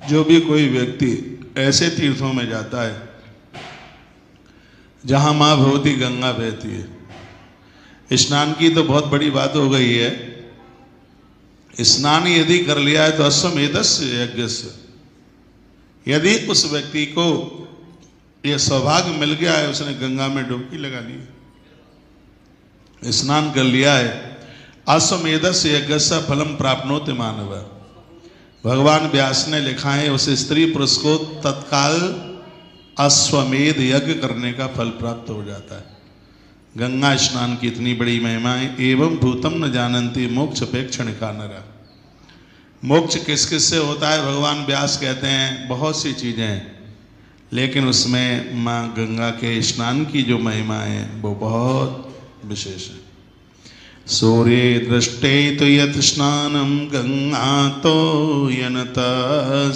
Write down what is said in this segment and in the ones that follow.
जो भी कोई व्यक्ति ऐसे तीर्थों में जाता है जहाँ माँ भगवती गंगा बहती है, स्नान की तो बहुत बड़ी बात हो गई है। स्नान यदि कर लिया है तो अश्वमेधस्य यज्ञस्य, यदि उस व्यक्ति को यह सौभाग्य मिल गया है, उसने गंगा में डुबकी लगा ली, स्नान कर लिया है, अश्वमेधस्य यज्ञस्य फलम प्राप्नोति मानव। भगवान व्यास ने लिखा है उस स्त्री पुरुष को तत्काल अश्वमेध यज्ञ करने का फल प्राप्त हो जाता है। गंगा स्नान की इतनी बड़ी महिमा है। एवं भूतम न जानन्ति मोक्ष अपेक्षणिका नरा। मोक्ष किस किस से होता है? भगवान व्यास कहते हैं बहुत सी चीज़ें हैं, लेकिन उसमें माँ गंगा के स्नान की जो महिमा है वो बहुत विशेष है। सूर्ये दृष्टे तो यत् स्नानम गंगा तो यनत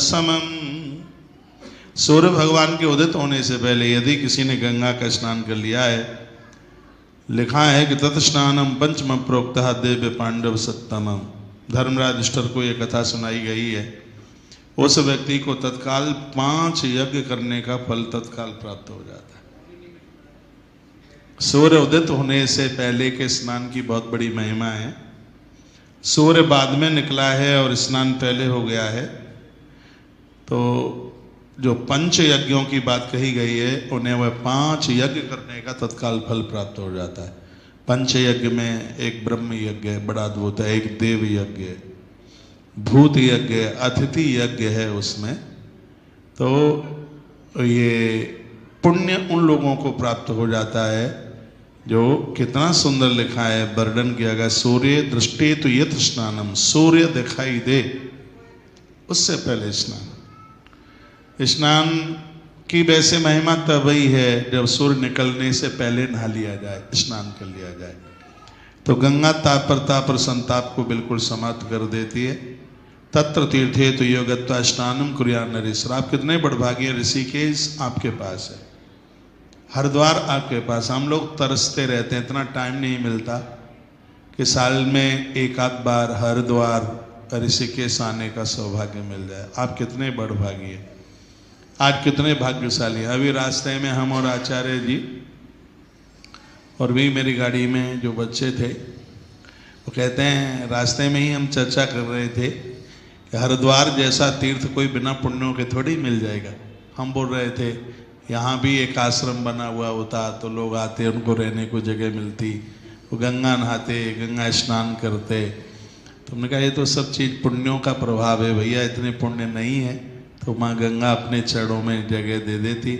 समम। सूर्य भगवान के उदित होने से पहले यदि किसी ने गंगा का स्नान कर लिया है, लिखा है कि तत् स्नानम पंचम प्रोक्तः दिव्य पांडव सत्तमम। धर्मराज युधिष्ठिर को यह कथा सुनाई गई है। उस व्यक्ति को तत्काल 5 यज्ञ करने का फल तत्काल प्राप्त हो जाता है। सूर्य उदित होने से पहले के स्नान की बहुत बड़ी महिमा है। सूर्य बाद में निकला है और स्नान पहले हो गया है, तो जो 5 यज्ञों की बात कही गई है उन्हें वह 5 यज्ञ करने का तत्काल फल प्राप्त हो जाता है। 5 यज्ञ में एक ब्रह्म यज्ञ है, बड़ा अद्भुत है, एक देव यज्ञ है, भूत यज्ञ है, अतिथि यज्ञ है उसमें। तो ये पुण्य उन लोगों को प्राप्त हो जाता है जो, कितना सुंदर लिखा है, वर्णन किया गया, सूर्य दृष्टि तो यत् स्नानम। सूर्य दिखाई दे उससे पहले स्नान। स्नान की वैसे महिमा तब ही है जब सूर्य निकलने से पहले नहा लिया जाए, स्नान कर लिया जाए। तो गंगा ताप प्रताप और संताप को बिल्कुल समाप्त कर देती है। तत्र तीर्थे तो योगत्वा स्नानम कुर्यान नरेश्वर। आप कितने बड़भागी हैं, ऋषिकेश आपके पास है, हरिद्वार आपके पास। हम लोग तरसते रहते हैं, इतना टाइम नहीं मिलता कि साल में एक आध बार हरिद्वार ऋषिकेश आने का सौभाग्य मिल जाए। आप कितने बड़भागी हैं, आज कितने भाग्यशाली हैं। अभी रास्ते में हम और आचार्य जी और भी मेरी गाड़ी में जो बच्चे थे, वो कहते हैं, रास्ते में ही हम चर्चा कर रहे थे कि हरिद्वार जैसा तीर्थ कोई बिना पुण्यों के थोड़ी मिल जाएगा। हम बोल रहे थे यहाँ भी एक आश्रम बना हुआ होता तो लोग आते, उनको रहने को जगह मिलती, वो गंगा नहाते, गंगा स्नान करते। तो हमने कहा ये तो सब चीज़ पुण्यों का प्रभाव है भैया, इतने पुण्य नहीं है तो माँ गंगा अपने चरणों में जगह दे देती।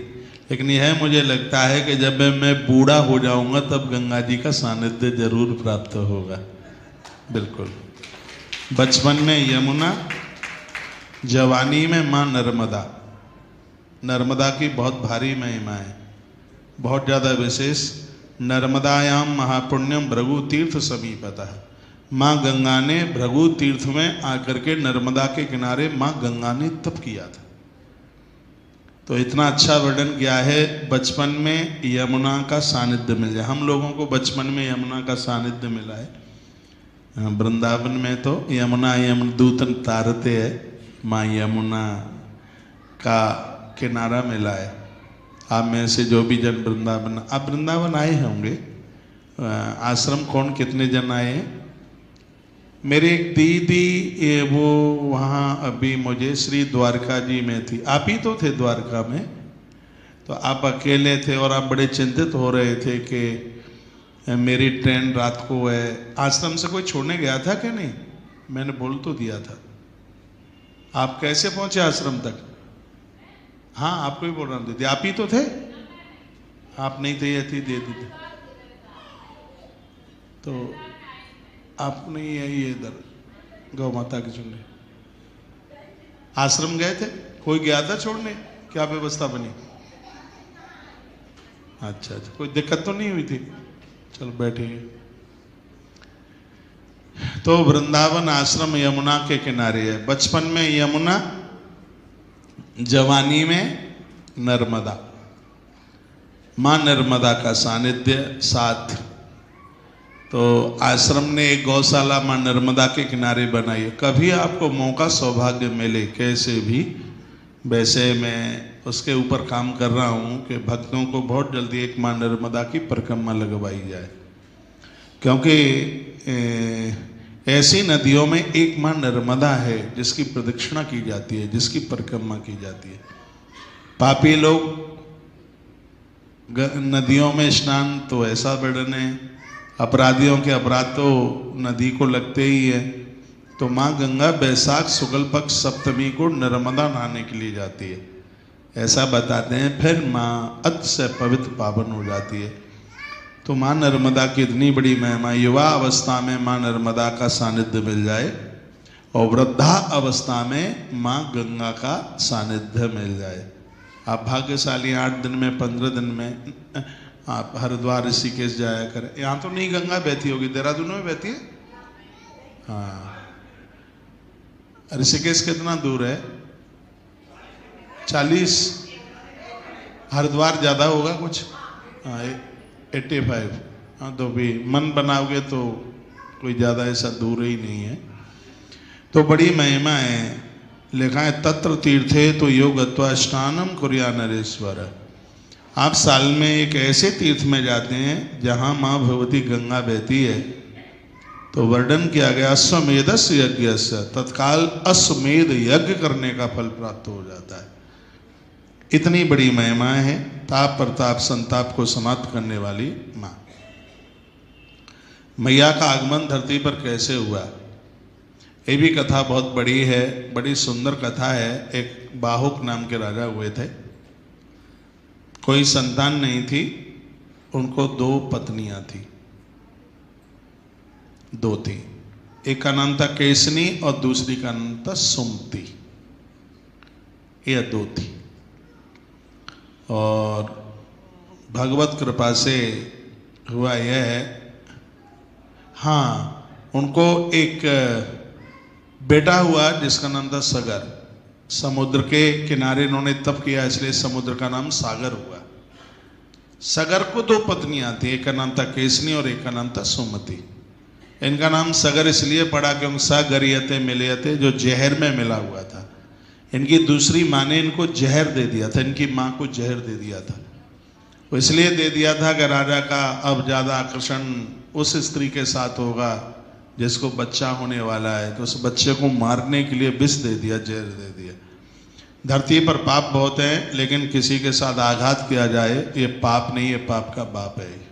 लेकिन यह मुझे लगता है कि जब मैं बूढ़ा हो जाऊंगा तब गंगा जी का सानिध्य जरूर प्राप्त होगा। बिल्कुल। बचपन में यमुना, जवानी में माँ नर्मदा। नर्मदा की बहुत भारी महिमा है, बहुत ज़्यादा विशेष। नर्मदायाम महापुण्यम भृगु तीर्थ समीपतः। माँ गंगा ने भृगु तीर्थ में आकर के नर्मदा के किनारे माँ गंगा ने तप किया था। तो इतना अच्छा वर्णन किया है, बचपन में यमुना का सानिध्य मिल जाए। हम लोगों को बचपन में यमुना का सानिध्य मिला है। वृंदावन में तो यमुना यमदूतन तारते है, माँ यमुना का किनारा मिला है। आप में से जो भी जन वृंदावन, आप वृंदावन आए होंगे, आश्रम कौन कितने जन आए हैं? मेरी एक दीदी वो वहाँ अभी मुझे श्री द्वारका जी में थी, आप ही तो थे द्वारका में, तो आप अकेले थे और आप बड़े चिंतित हो रहे थे कि मेरी ट्रेन रात को है। आश्रम से कोई छोड़ने गया था कि नहीं? मैंने बोल तो दिया था। आप कैसे पहुँचे आश्रम तक? हाँ, आपको ही बोल रहा हूँ, आप ही तो थे, आप नहीं थे, ये थी दे दी थी। तो आप नहीं है ये इधर गौ माता की सुनने आश्रम गए थे, कोई गया था छोड़ने? क्या व्यवस्था बनी? अच्छा अच्छा, कोई दिक्कत तो नहीं हुई थी? चलो बैठिए। तो वृंदावन आश्रम यमुना के किनारे है। बचपन में यमुना, जवानी में नर्मदा। माँ नर्मदा का सानिध्य साथ। तो आश्रम ने एक गौशाला माँ नर्मदा के किनारे बनाई है। कभी आपको मौका सौभाग्य मिले, कैसे भी वैसे मैं उसके ऊपर काम कर रहा हूँ कि भक्तों को बहुत जल्दी एक माँ नर्मदा की परिक्रमा लगवाई जाए, क्योंकि ऐसी नदियों में एक माँ नर्मदा है जिसकी प्रदक्षिणा की जाती है, जिसकी परिक्रमा की जाती है। पापी लोग नदियों में स्नान तो ऐसा वर्णन है, अपराधियों के अपराध तो नदी को लगते ही है। तो माँ गंगा बैसाख शुक्ल पक्ष सप्तमी को नर्मदा नहाने के लिए जाती है, ऐसा बताते हैं। फिर माँ अति से पवित्र पावन हो जाती है। तो माँ नर्मदा की इतनी बड़ी महिमा, युवा अवस्था में माँ नर्मदा का सानिध्य मिल जाए और वृद्धा अवस्था में माँ गंगा का सानिध्य मिल जाए। आप भाग्यशाली, 8 दिन में 15 दिन में आप हरिद्वार ऋषिकेश जाया करें। यहाँ तो नहीं गंगा बहती होगी, देहरादून में बहती है। हाँ, ऋषिकेश कितना दूर है? 40। हरिद्वार ज़्यादा होगा कुछ, हाँ 85। हाँ, तो भी मन बनाओगे तो कोई ज़्यादा ऐसा दूर ही नहीं है। तो बड़ी महिमा है। लिखा है तत्र तीर्थे तो योगत्वा स्नानम कुर्या नरेश्वर। आप साल में एक ऐसे तीर्थ में जाते हैं जहाँ माँ भगवती गंगा बहती है। तो वर्णन किया गया अश्वमेधस्य यज्ञ से, तत्काल अश्वमेध यज्ञ करने का फल प्राप्त हो जाता है। इतनी बड़ी महिमा है। ताप प्रताप संताप को समाप्त करने वाली माँ। मैया का आगमन धरती पर कैसे हुआ, ये भी कथा बहुत बड़ी है, बड़ी सुंदर कथा है। एक बाहुक नाम के राजा हुए थे, कोई संतान नहीं थी, उनको 2 पत्नियां थी, 2 थी। एक का नाम था केसनी और दूसरी का नाम था सुमति। ये 2 थी। और भगवत कृपा से हुआ यह है, हाँ, उनको एक बेटा हुआ जिसका नाम था सगर। समुद्र के किनारे इन्होंने तप किया, इसलिए समुद्र का नाम सागर हुआ। सगर को 2 पत्नियां थी, एक का नाम था केसनी और एक का नाम था सुमति। इनका नाम सगर इसलिए पड़ा क्योंकि सगरियते मिलयते, जो जहर में मिला हुआ था। इनकी दूसरी माँ ने इनको जहर दे दिया था, इनकी माँ को जहर दे दिया था। वो इसलिए दे दिया था कि राजा का अब ज़्यादा आकर्षण उस स्त्री के साथ होगा जिसको बच्चा होने वाला है, तो उस बच्चे को मारने के लिए विष दे दिया, जहर दे दिया। धरती पर पाप बहुत है, लेकिन किसी के साथ आघात किया जाए ये पाप नहीं, ये पाप का बाप है।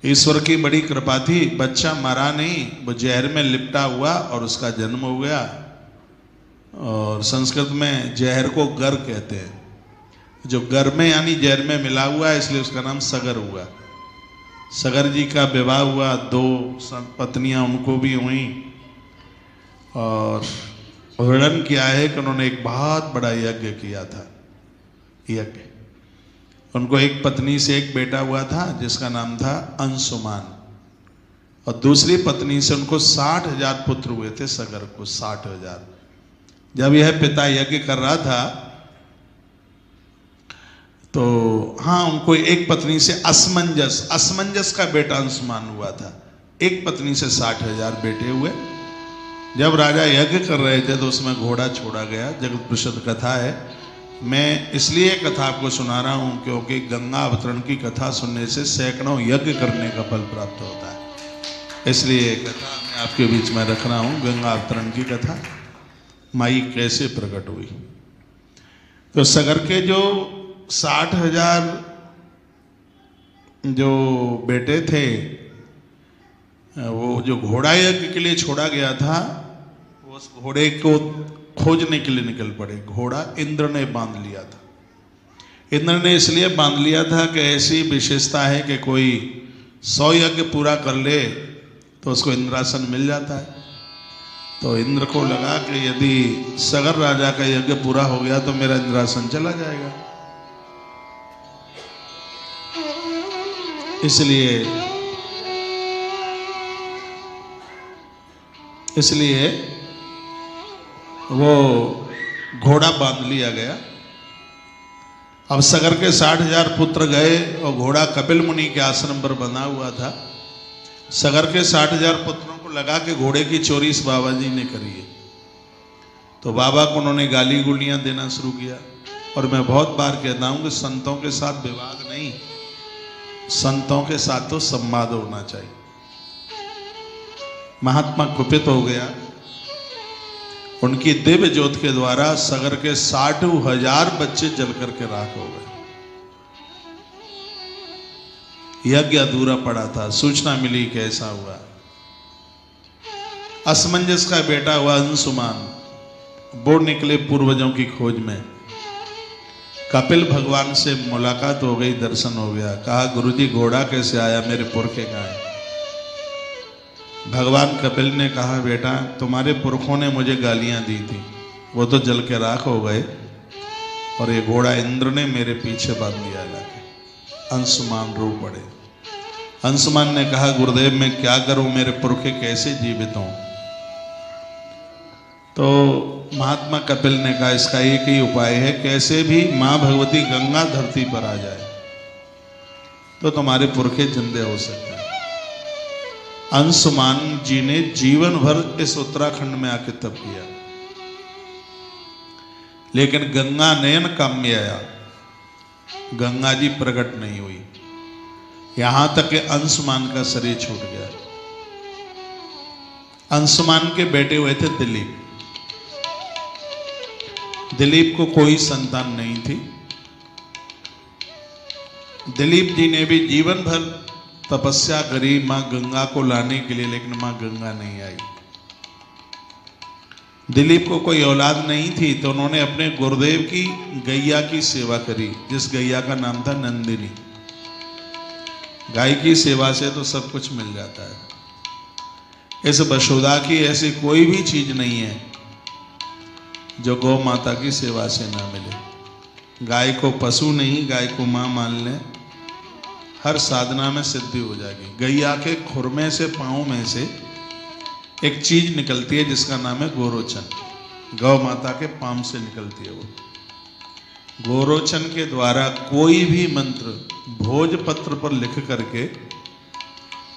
ईश्वर की बड़ी कृपा थी, बच्चा मरा नहीं, वो जहर में लिपटा हुआ और उसका जन्म हो गया। और संस्कृत में जहर को गर कहते हैं, जो गर में यानी जहर में मिला हुआ है, इसलिए उसका नाम सगर हुआ। सगर जी का विवाह हुआ, 2 पत्नियां उनको भी हुई। और वर्णन किया है कि उन्होंने एक बहुत बड़ा यज्ञ किया था। यज्ञ, उनको एक पत्नी से एक बेटा हुआ था जिसका नाम था अंशुमान, और दूसरी पत्नी से उनको 60,000 पुत्र हुए थे। सगर को 60,000। जब यह पिता यज्ञ कर रहा था तो हाँ, उनको एक पत्नी से असमंजस का बेटा अंशुमान हुआ था। एक पत्नी से 60,000 बेटे हुए। जब राजा यज्ञ कर रहे थे तो उसमें घोड़ा छोड़ा गया। जगत प्रसिद्ध कथा है। मैं इसलिए कथा आपको सुना रहा हूँ क्योंकि गंगा अवतरण की कथा सुनने से सैकड़ों यज्ञ करने का फल प्राप्त होता है। इसलिए कथा मैं आपके बीच में रख रहा हूँ, गंगा अवतरण की कथा, माई कैसे प्रकट हुई। तो सगर के जो 60,000 जो बेटे थे, वो जो घोड़ा यज्ञ के लिए छोड़ा गया था, उस घोड़े को खोजने के लिए निकल पड़े। घोड़ा इंद्र ने बांध लिया था। इंद्र ने इसलिए बांध लिया था कि ऐसी विशेषता है कि कोई 100 यज्ञ पूरा कर ले तो उसको इंद्रासन मिल जाता है। तो इंद्र को लगा कि यदि सगर राजा का यज्ञ पूरा हो गया तो मेरा इंद्रासन चला जाएगा। इसलिए वो घोड़ा बांध लिया गया। अब सगर के 60,000 पुत्र गए और घोड़ा कपिल मुनि के आश्रम पर बंधा हुआ था। सगर के 60,000 पुत्रों को लगा कि घोड़े की चोरी इस बाबा जी ने करी है। तो बाबा को उन्होंने गाली गुलियां देना शुरू किया। और मैं बहुत बार कहता हूं कि संतों के साथ विवाद नहीं, संतों के साथ तो संवाद होना चाहिए। महात्मा कुपित हो गया, उनकी दिव्य ज्योत के द्वारा सगर के 60,000 बच्चे जल करके राख हो गए। यज्ञ अधूरा पड़ा था, सूचना मिली कैसा हुआ। असमंजस का बेटा हुआ अंशुमान, वो निकले पूर्वजों की खोज में। कपिल भगवान से मुलाकात हो गई, दर्शन हो गया। कहा गुरुजी घोड़ा कैसे आया, मेरे पुरखे कहाँ हैं? भगवान कपिल ने कहा बेटा तुम्हारे पुरखों ने मुझे गालियां दी थी, वो तो जल के राख हो गए, और ये घोड़ा इंद्र ने मेरे पीछे बांध दिया जाके। अंशुमान रो पड़े। अंशुमान ने कहा गुरुदेव मैं क्या करूं, मेरे पुरखे कैसे जीवित हों? तो महात्मा कपिल ने कहा इसका एक ही उपाय है, कैसे भी मां भगवती गंगा धरती पर आ जाए तो तुम्हारे पुरखे जिंदे हो सकते हैं। अंशुमान जी ने जीवन भर इस उत्तराखंड में आके तप किया, लेकिन गंगा नयन काम्य आया, गंगा जी प्रकट नहीं हुई। यहां तक कि अंशुमान का शरीर छूट गया। अंशुमान के बेटे हुए थे दिलीप। दिलीप को कोई संतान नहीं थी। दिलीप जी ने भी जीवन भर तपस्या करी मां गंगा को लाने के लिए, लेकिन मां गंगा नहीं आई। दिलीप को कोई औलाद नहीं थी, तो उन्होंने अपने गुरुदेव की गैया की सेवा करी, जिस गैया का नाम था नंदिनी। गाय की सेवा से तो सब कुछ मिल जाता है। इस बसुधा की ऐसी कोई भी चीज नहीं है जो गौ माता की सेवा से ना मिले। गाय को पशु नहीं, गाय को मां मान लें, हर साधना में सिद्धि हो जाएगी। गैया के खुरमे से, पांव में से एक चीज निकलती है जिसका नाम है गोरोचन। गौ माता के पांव से निकलती है वो। गोरोचन के द्वारा कोई भी मंत्र भोजपत्र पर लिख करके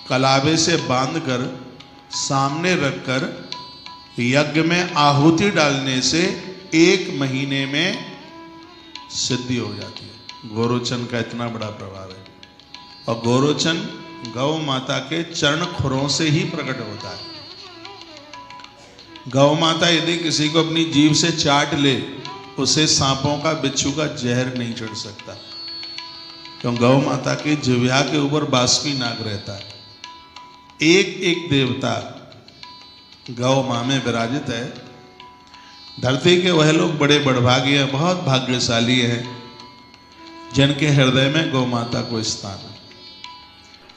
कलावे से बांधकर सामने रखकर यज्ञ में आहुति डालने से 1 महीने में सिद्धि हो जाती है। गोरोचन का इतना बड़ा प्रभाव है। और गोरोचन गौ माता के चरण खुरों से ही प्रकट होता है। गौ माता यदि किसी को अपनी जीभ से चाट ले, उसे सांपों का, बिच्छू का जहर नहीं चढ़ सकता, क्यों गौ माता की जिह्वा के ऊपर बाष्पी नाग रहता है। एक एक देवता गौ मां में विराजित है। धरती के वह लोग बड़े बड़भागी हैं, बहुत भाग्यशाली हैं, जिनके हृदय में गौ माता को स्थान है।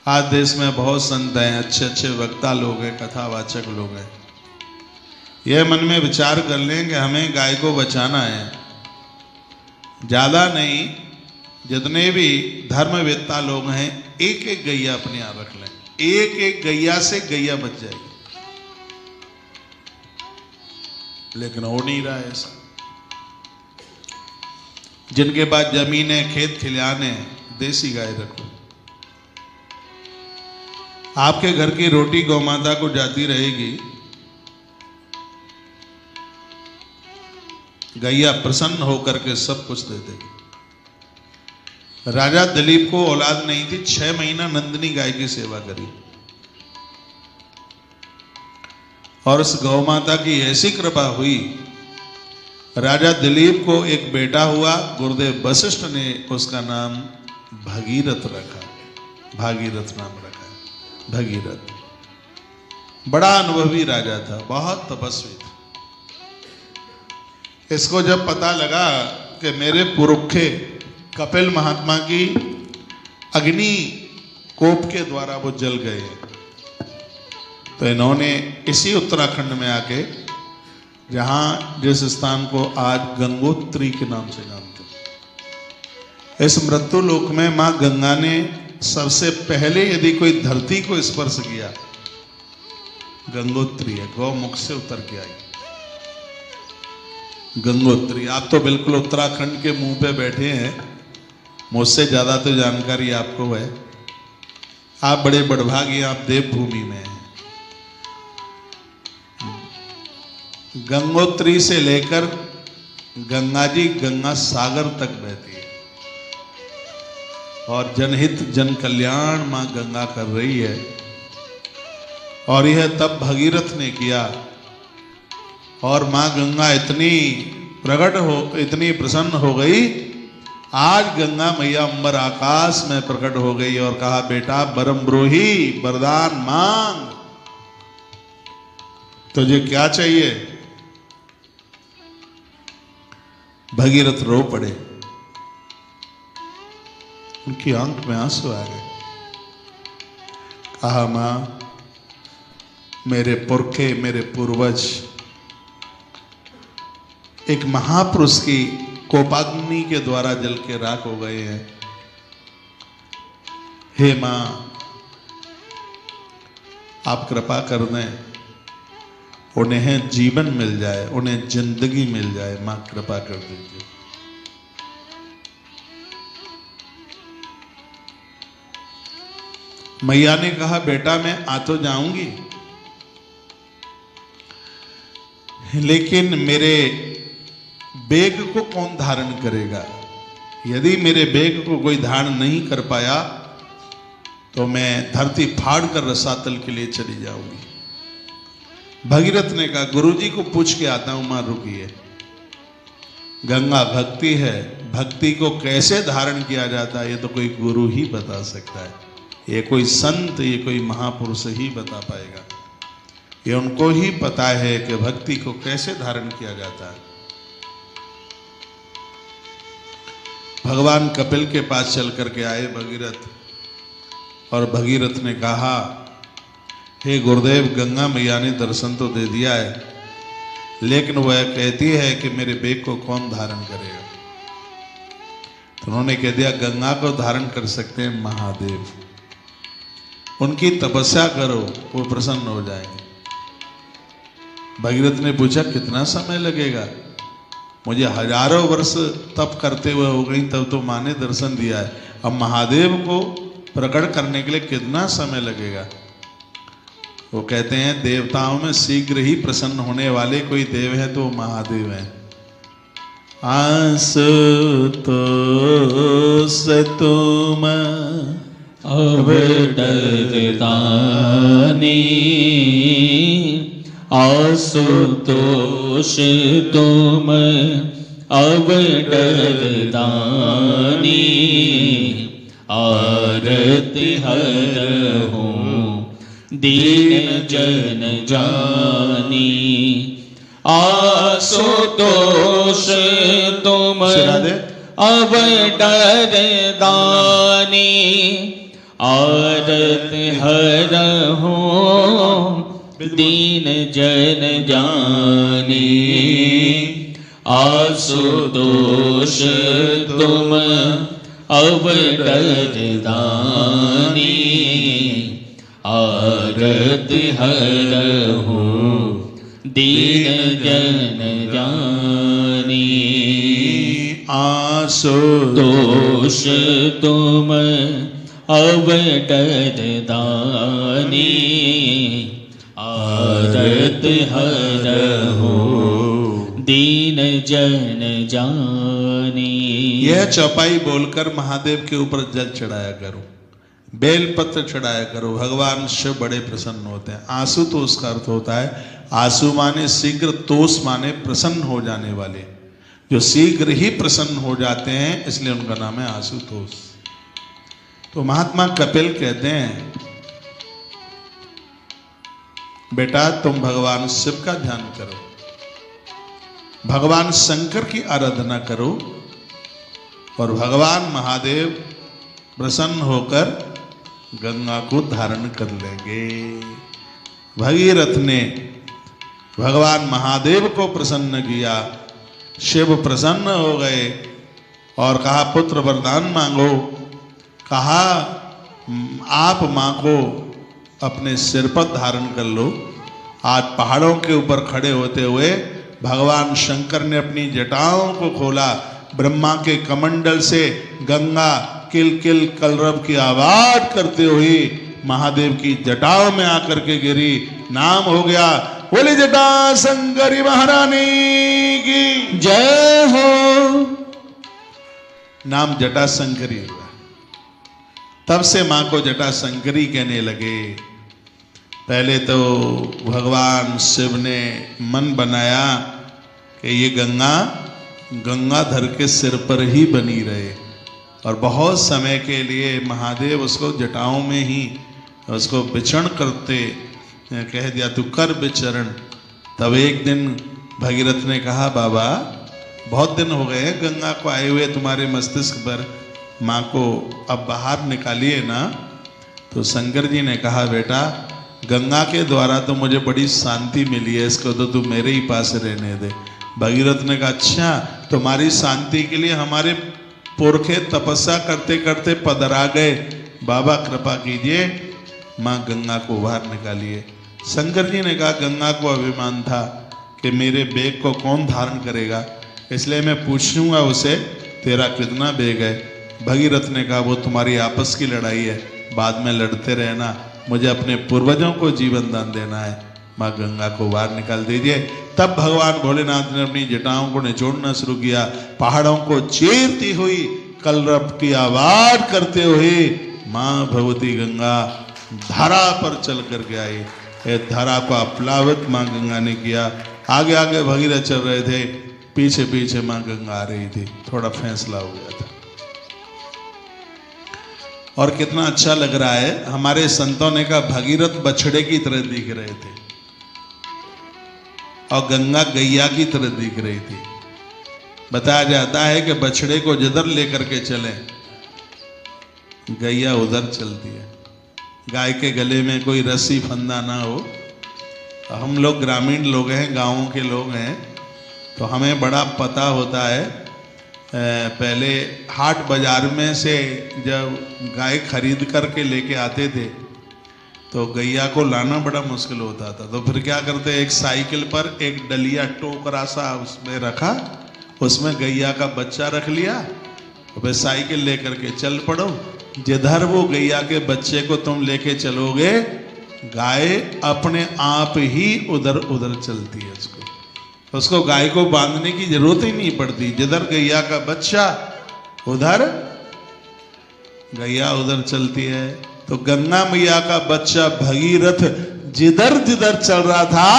आज देश में बहुत संत हैं, अच्छे अच्छे वक्ता लोग हैं, कथावाचक लोग हैं। यह मन में विचार कर लें कि हमें गाय को बचाना है। ज़्यादा नहीं, जितने भी धर्मवेत्ता लोग हैं, एक एक गैया अपने यहाँ रख लें। एक एक गैया से गैया बच जाएगी। लेकिन हो नहीं रहा है ऐसा। जिनके पास जमीन है, खेत खलिहान है, देसी गाय रखो। आपके घर की रोटी गौ माता को जाती रहेगी। गैया प्रसन्न होकर के सब कुछ दे देगी। राजा दिलीप को औलाद नहीं थी, 6 महीना नंदिनी गाय की सेवा करी, और उस गौ माता की ऐसी कृपा हुई, राजा दिलीप को एक बेटा हुआ। गुरुदेव वशिष्ठ ने उसका नाम भगीरथ रखा। भागीरथ नाम रखा, भगीरथ। बड़ा अनुभवी राजा था, बहुत तपस्वी था। इसको जब पता लगा कि मेरे पुरखे कपिल महात्मा की अग्नि कोप के द्वारा वो जल गए, तो इन्होंने इसी उत्तराखंड में आके, जहां जिस स्थान को आज गंगोत्री के नाम से जानते, इस मृत्यु लोक में मां गंगा ने सबसे पहले यदि कोई धरती को स्पर्श किया, गंगोत्री है, गौमुख से उतर के आई गंगोत्री। आप तो बिल्कुल उत्तराखंड के मुंह पे बैठे हैं, मुझसे ज्यादा तो जानकारी आपको है। आप बड़े बड़भागी, आप देवभूमि में हैं। गंगोत्री से लेकर गंगा जी गंगा सागर तक बहती है और जनहित जन कल्याण मां गंगा कर रही है। और यह तब भगीरथ ने किया और मां गंगा इतनी प्रसन्न हो गई। आज गंगा मैया अंबर आकाश में प्रकट हो गई और कहा, बेटा बरम ब्रोही, वरदान मांग, तुझे क्या चाहिए। भगीरथ रो पड़े, उनकी आंख में आंसू आ गए। कहा, मां, मेरे पुरखे, मेरे पूर्वज एक महापुरुष की कोपाग्नि के द्वारा जल के राख हो गए हैं। हे मां, आप कृपा कर दें, उन्हें जीवन मिल जाए, उन्हें जिंदगी मिल जाए। मां कृपा कर दीजिए। मैया ने कहा, बेटा मैं आ तो जाऊंगी, लेकिन मेरे बेग को कौन धारण करेगा। यदि मेरे बेग को कोई धारण नहीं कर पाया तो मैं धरती फाड़ कर रसातल के लिए चली जाऊंगी। भगीरथ ने कहा, गुरुजी को पूछ के आता हूं। मां रुकिए, गंगा भक्ति है, भक्ति को कैसे धारण किया जाता है ये तो कोई गुरु ही बता सकता है, ये कोई संत, ये कोई महापुरुष ही बता पाएगा। ये उनको ही पता है कि भक्ति को कैसे धारण किया जाता है। भगवान कपिल के पास चल करके आए भगीरथ, और भगीरथ ने कहा, हे गुरुदेव, गंगा मैया ने दर्शन तो दे दिया है, लेकिन वह कहती है कि मेरे बेग को कौन धारण करेगा। तो उन्होंने कह दिया, गंगा को धारण कर सकते हैं महादेव, उनकी तपस्या करो, वो प्रसन्न हो जाएंगे। भगीरथ ने पूछा, कितना समय लगेगा। मुझे हजारों वर्ष तप करते हुए हो गई, तब तो माँ ने दर्शन दिया है, अब महादेव को प्रकट करने के लिए कितना समय लगेगा। वो कहते हैं, देवताओं में शीघ्र ही प्रसन्न होने वाले कोई देव है तो महादेव है। आसुतोष तुम अब डरतानी, आसुतोष तुम अब डरतानी, आरती हरहूँ दीन जन जानी। आसुतोष तुम अब डरदानी, आरती हरहूँ दीन जन जानी। आसुतोष तुम अब डरदानी, आरती हरहूँ दीन जन जानी। आसुतोष तुम अब डरदानी, आरती हरहूँ दीन जन जानी। यह चौपाई बोलकर महादेव के ऊपर जल चढ़ाया करो, बेलपत्र चढ़ाया करो, भगवान शिव बड़े प्रसन्न होते हैं। आशुतोष का अर्थ होता है, आंसू माने शीघ्र, तोष माने प्रसन्न हो जाने वाले, जो शीघ्र ही प्रसन्न हो जाते हैं, इसलिए उनका नाम है आशुतोष। तो महात्मा कपिल कहते हैं, बेटा तुम भगवान शिव का ध्यान करो, भगवान शंकर की आराधना करो, और भगवान महादेव प्रसन्न होकर गंगा को धारण कर लेंगे। भगीरथ ने भगवान महादेव को प्रसन्न किया, शिव प्रसन्न हो गए और कहा, पुत्र वरदान मांगो। कहा, आप मां को अपने सिर पर धारण कर लो। आज पहाड़ों के ऊपर खड़े होते हुए भगवान शंकर ने अपनी जटाओं को खोला, ब्रह्मा के कमंडल से गंगा किल किल कलरव की आवाज करते हुए महादेव की जटाओं में आकर के गिरी। नाम हो गया बोले जटा शंकरी महारानी की जय हो। नाम जटा शंकरी हुआ। तब से मां को जटा शंकरी कहने लगे। पहले तो भगवान शिव ने मन बनाया कि ये गंगा गंगाधर के सिर पर ही बनी रहे, और बहुत समय के लिए महादेव उसको जटाओं में ही उसको विचरण करते कह दिया, तू कर विचरण। तब एक दिन भगीरथ ने कहा, बाबा बहुत दिन हो गए हैं गंगा को आए हुए तुम्हारे मस्तिष्क पर, माँ को अब बाहर निकालिए ना। तो शंकर जी ने कहा, बेटा गंगा के द्वारा तो मुझे बड़ी शांति मिली है, इसको तो तू मेरे ही पास रहने दे। भगीरथ ने कहा, अच्छा तुम्हारी शांति के लिए हमारे पुरखे तपस्या करते करते पधरा गए, बाबा कृपा कीजिए माँ गंगा को बाहर निकालिए। शंकर जी ने कहा, गंगा को अभिमान था कि मेरे बेग को कौन धारण करेगा, इसलिए मैं पूछूंगा उसे तेरा कितना बेग है। भगीरथ ने कहा, वो तुम्हारी आपस की लड़ाई है, बाद में लड़ते रहना, मुझे अपने पूर्वजों को जीवन दान देना है, माँ गंगा को बाहर निकाल दीजिए। तब भगवान भोलेनाथ ने अपनी जटाओं को निचोड़ना शुरू किया, पहाड़ों को चीरती हुई कलरव की आवाज करते हुए माँ भगवती गंगा धारा पर चल करके आई। ये धारा को प्लावित माँ गंगा ने किया। आगे आगे भगीरथ चल रहे थे, पीछे पीछे माँ गंगा आ रही थी। थोड़ा फैसला हो गया था। और कितना अच्छा लग रहा है, हमारे संतों ने कहा भगीरथ बछड़े की तरह दिख रहे थे और गंगा गैया की तरह दिख रही थी। बताया जाता है कि बछड़े को जिधर लेकर के चले गैया उधर चलती है। गाय के गले में कोई रस्सी फंदा ना हो। हम लोग ग्रामीण लोग हैं, गांवों के लोग हैं, तो हमें बड़ा पता होता है। पहले हाट बाजार में से जब गाय खरीद करके लेके आते थे तो गैया को लाना बड़ा मुश्किल होता था। तो फिर क्या करते, एक साइकिल पर एक डलिया टोकरा सा उसमें रखा, उसमें गैया का बच्चा रख लिया, तो फिर साइकिल लेकर के चल पड़ो। जिधर वो गैया के बच्चे को तुम लेके चलोगे, गाय अपने आप ही उधर उधर चलती है। उसको गाय को बांधने की जरूरत ही नहीं पड़ती। जिधर गैया का बच्चा उधर गैया उधर चलती है। तो गंगा मैया का बच्चा भगीरथ जिधर जिधर चल रहा था,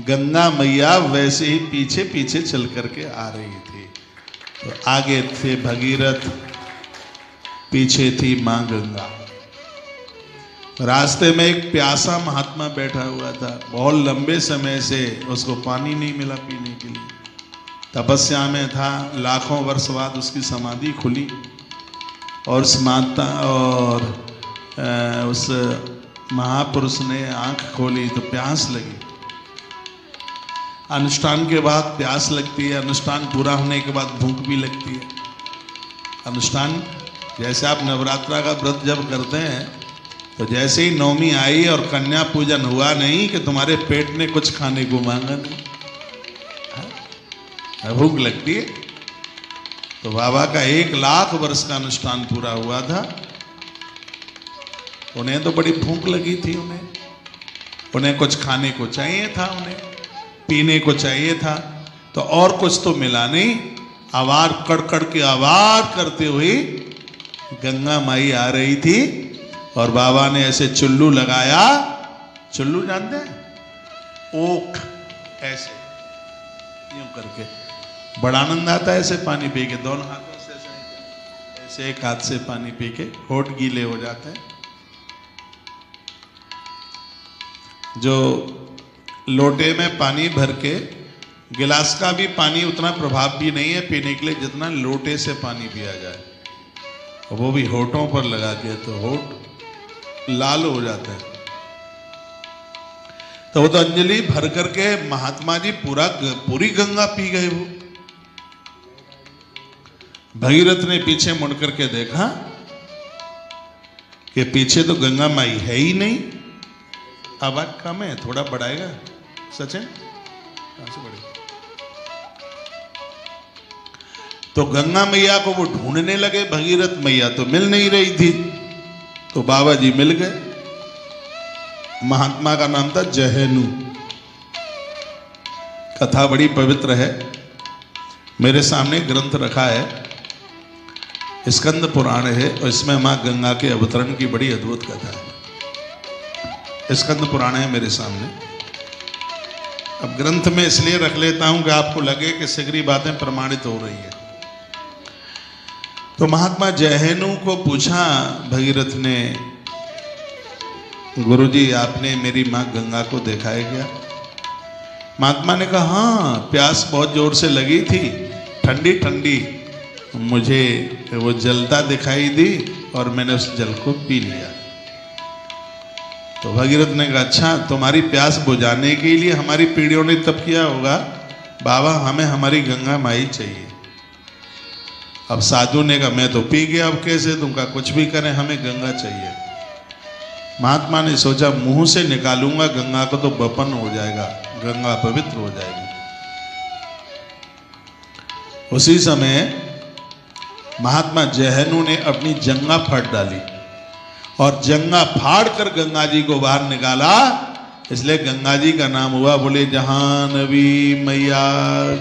गंगा मैया वैसे ही पीछे पीछे चल करके आ रही थी। तो आगे थे भगीरथ, पीछे थी मां गंगा। रास्ते में एक प्यासा महात्मा बैठा हुआ था, बहुत लंबे समय से उसको पानी नहीं मिला पीने के लिए, तपस्या में था। लाखों वर्ष बाद उसकी समाधि खुली और समाता और उस महापुरुष ने आंख खोली तो प्यास लगी। अनुष्ठान के बाद प्यास लगती है, अनुष्ठान पूरा होने के बाद भूख भी लगती है। अनुष्ठान जैसे आप नवरात्रा का व्रत जब करते हैं तो जैसे ही नवमी आई और कन्या पूजन हुआ नहीं कि तुम्हारे पेट ने कुछ खाने को मांगा नहीं, भूख लगती है। तो बाबा का 1 लाख वर्ष का अनुष्ठान पूरा हुआ था। उन्हें तो बड़ी भूख लगी थी, उन्हें कुछ खाने को चाहिए था, उन्हें पीने को चाहिए था, तो और कुछ तो मिला नहीं। आवाज कड़कड़ की आवाज करते हुए गंगा माई आ रही थी और बाबा ने ऐसे चुल्लू लगाया। चुल्लू जानते हैं, ओक, ऐसे यूं करके बड़ा आनंद आता है ऐसे पानी पी के। दोनों हाथों से ऐसे एक हाथ से पानी पी के होठ गीले हो जाते हैं। जो लोटे में पानी भर के, गिलास का भी पानी उतना प्रभाव भी नहीं है पीने के लिए जितना लोटे से पानी पिया जाए, वो भी होठों पर लगा के, तो होठ लाल हो जाते हैं। तो वो तो अंजलि भर करके महात्मा जी पूरी गंगा पी गए। वो भगीरथ ने पीछे मुड़ करके देखा कि पीछे तो गंगा माई है ही नहीं। आवाज कम है, थोड़ा बढ़ाएगा सचिन, कहां से बढ़ेगा? तो गंगा मैया को वो ढूंढने लगे। भगीरथ मैया तो मिल नहीं रही थी, तो बाबा जी मिल गए। महात्मा का नाम था जहेनु। कथा बड़ी पवित्र है। मेरे सामने ग्रंथ रखा है, स्कंद पुराण है, और इसमें माँ गंगा के अवतरण की बड़ी अद्भुत कथा है। स्कंद पुराण है मेरे सामने। अब ग्रंथ में इसलिए रख लेता हूं कि आपको लगे कि सगरी बातें प्रमाणित हो रही है। तो महात्मा जयहेनु को पूछा भगीरथ ने, गुरुजी आपने मेरी माँ गंगा को देखा है क्या? महात्मा ने कहा हाँ, प्यास बहुत जोर से लगी थी, ठंडी ठंडी मुझे वो जलता दिखाई दी और मैंने उस जल को पी लिया। तो भगीरथ ने कहा अच्छा, तुम्हारी प्यास बुझाने के लिए हमारी पीढ़ियों ने तप किया होगा, बाबा हमें हमारी गंगा माई चाहिए। अब साधु ने कहा मैं तो पी गया, अब कैसे दूंगा, कुछ भी करें हमें गंगा चाहिए। महात्मा ने सोचा मुंह से निकालूंगा गंगा को तो बपन हो जाएगा, गंगा पवित्र हो जाएगी। उसी समय महात्मा जयहेनु ने अपनी जंगा फाड़ डाली और जंगा फाड़ कर गंगा जी को बाहर निकाला, इसलिए गंगा जी का नाम हुआ, बोले जहानवी मैया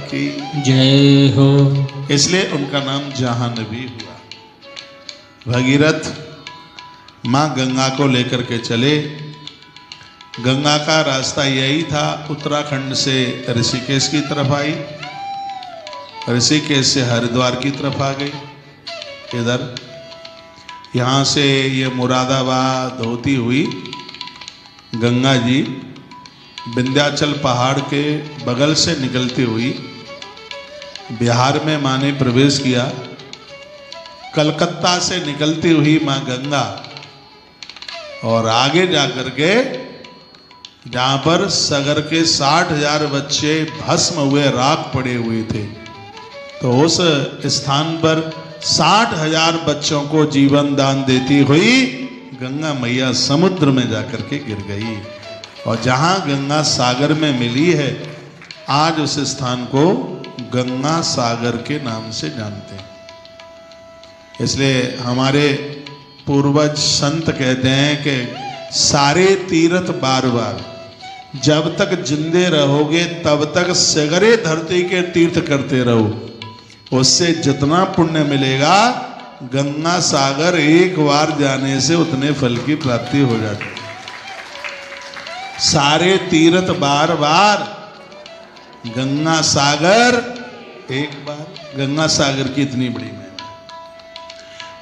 की जय हो। इसलिए उनका नाम जहानवी हुआ। भगीरथ माँ गंगा को लेकर के चले। गंगा का रास्ता यही था, उत्तराखंड से ऋषिकेश की तरफ आई, ऋषिकेश से हरिद्वार की तरफ आ गई। इधर यहाँ से ये मुरादाबाद होती हुई गंगा जी विंध्याचल पहाड़ के बगल से निकलती हुई बिहार में माँ ने प्रवेश किया। कलकत्ता से निकलती हुई माँ गंगा और आगे जाकर के जहाँ पर सगर के 60,000 बच्चे भस्म हुए, राख पड़े हुए थे, तो उस स्थान पर 60,000 बच्चों को जीवन दान देती हुई गंगा मैया समुद्र में जाकर के गिर गई। और जहाँ गंगा सागर में मिली है, आज उस स्थान को गंगा सागर के नाम से जानते हैं। इसलिए हमारे पूर्वज संत कहते हैं कि सारे तीर्थ बार बार, जब तक जिंदे रहोगे तब तक सगरे धरती के तीर्थ करते रहो, उससे जितना पुण्य मिलेगा गंगा सागर एक बार जाने से उतने फल की प्राप्ति हो जाती है। सारे तीर्थ बार बार, गंगा सागर एक बार। गंगा सागर की इतनी बड़ी महिमा।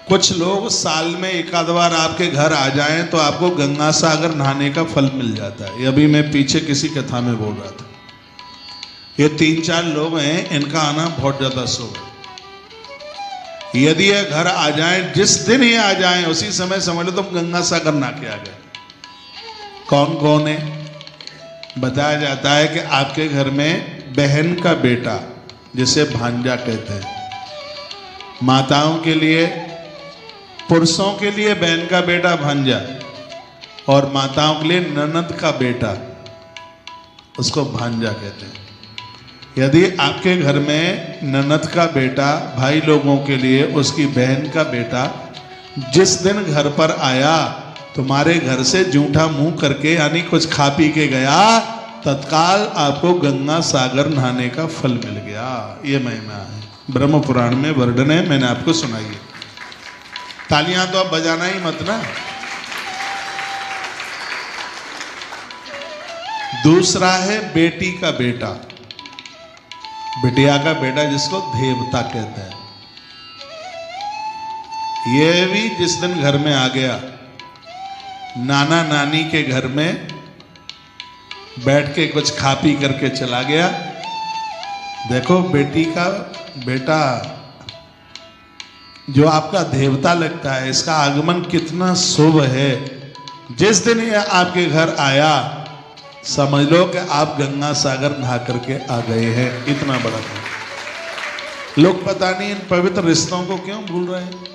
कुछ लोग साल में एक आध बार आपके घर आ जाएं तो आपको गंगा सागर नहाने का फल मिल जाता है। ये अभी मैं पीछे किसी कथा में बोल रहा था। ये 3-4 लोग हैं, इनका आना बहुत ज्यादा शुभ है। यदि ये घर आ जाएं, जिस दिन ये आ जाएं उसी समय समझ लो तुम गंगा सागर नहा के आ गए। कौन कौन है? बताया जाता है कि आपके घर में बहन का बेटा, जिसे भांजा कहते हैं, माताओं के लिए, पुरुषों के लिए बहन का बेटा भांजा, और माताओं के लिए ननद का बेटा, उसको भांजा कहते हैं। यदि आपके घर में ननद का बेटा, भाई लोगों के लिए उसकी बहन का बेटा जिस दिन घर पर आया, तुम्हारे घर से जूठा मुंह करके यानी कुछ खा पी के गया, तत्काल आपको गंगा सागर नहाने का फल मिल गया। ये महिमा है, ब्रह्म पुराण में वर्णन है, मैंने आपको सुनाई है। तालियां तो आप बजाना ही मत ना। दूसरा है बेटी का बेटा, बिटिया का बेटा, जिसको देवता कहते हैं। ये भी जिस दिन घर में आ गया, नाना नानी के घर में बैठ के कुछ खा पी करके चला गया, देखो बेटी का बेटा जो आपका देवता लगता है, इसका आगमन कितना शुभ है। जिस दिन ये आपके घर आया, समझ लो कि आप गंगा सागर नहा करके आ गए हैं। इतना बड़ा था। लोग पता नहीं इन पवित्र रिश्तों को क्यों भूल रहे हैं?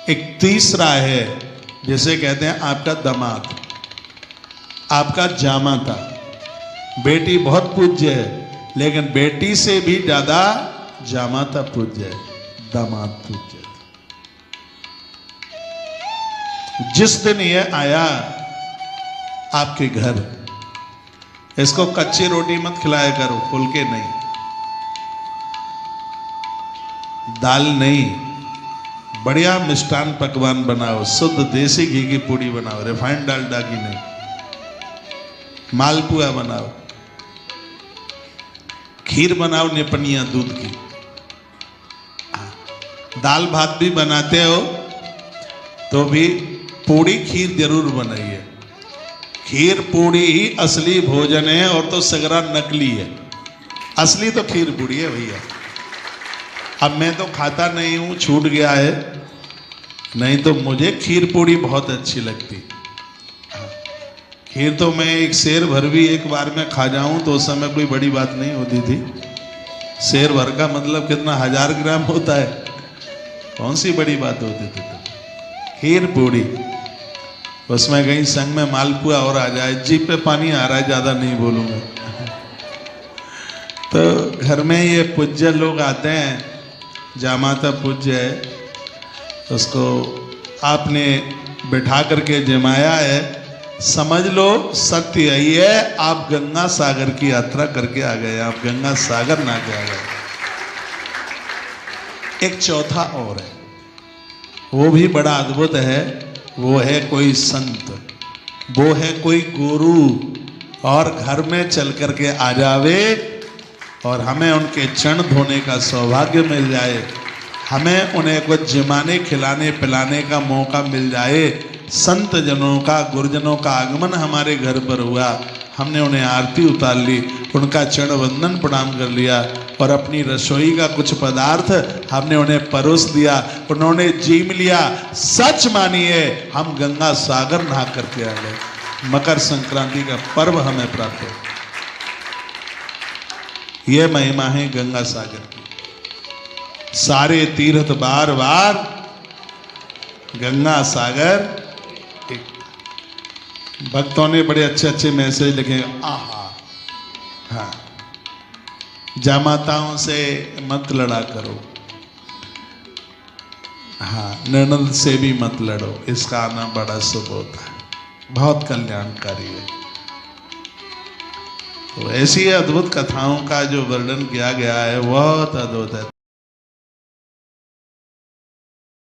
एक तीसरा है, जिसे कहते हैं आपका दामाद, आपका जामाता। बेटी बहुत पूज्य है, लेकिन बेटी से भी ज्यादा जामाता पूज्य है, दामाद पूज्य। जिस दिन यह आया आपके घर, इसको कच्ची रोटी मत खिलाया करो, फुलके नहीं, दाल नहीं, बढ़िया मिष्ठान पकवान बनाओ, शुद्ध देसी घी की पूड़ी बनाओ, रिफाइंड डालडा की नहीं, मालपुआ बनाओ, खीर बनाओ निपनिया दूध की। दाल भात भी बनाते हो तो भी पूड़ी खीर जरूर बनाइए। खीर पूड़ी ही असली भोजन है और तो सगरा नकली है, असली तो खीर पूड़ी है भैया। अब मैं तो खाता नहीं हूँ, छूट गया है, नहीं तो मुझे खीर पूड़ी बहुत अच्छी लगती। खीर तो मैं एक शेर भर भी एक बार में खा जाऊं तो उस समय कोई बड़ी बात नहीं होती थी। शेर भर का मतलब कितना, 1000 ग्राम होता है, कौन सी बड़ी बात होती थी। तो खीर पूड़ी, उसमें कहीं संग में मालपुआ और आ जाए, जीभ पे पानी आ रहा है, ज़्यादा नहीं बोलूँगा। तो घर में ये पूज्य लोग आते हैं, जामाता पूज्य है, उसको आपने बिठा करके जमाया है, समझ लो सत्य यही है, आप गंगा सागर की यात्रा करके आ गए, आप गंगा सागर ना के आ गए। एक चौथा और है, वो भी बड़ा अद्भुत है, वो है कोई संत, वो है कोई गुरु, और घर में चल करके आ जावे और हमें उनके चरण धोने का सौभाग्य मिल जाए, हमें उन्हें कुछ जिमाने खिलाने पिलाने का मौका मिल जाए। संत जनों का, गुरुजनों का आगमन हमारे घर पर हुआ, हमने उन्हें आरती उतार ली, उनका चरण वंदन प्रणाम कर लिया और अपनी रसोई का कुछ पदार्थ हमने उन्हें परोस दिया, उन्होंने जीम लिया। सच मानिए हम गंगा सागर नहा करके आ गए। मकर संक्रांति का पर्व हमें प्राप्त हो, यह महिमा है गंगा सागर की। सारे तीर्थ बार बार, गंगा सागर। भक्तों ने बड़े अच्छे अच्छे मैसेज लिखे, आहा, हाँ, जामाताओं से मत लड़ा करो, हाँ, ननद से भी मत लड़ो, इसका आना बड़ा शुभ होता है, बहुत कल्याणकारी है। तो ऐसी अद्भुत कथाओं का जो वर्णन किया गया है बहुत अद्भुत है।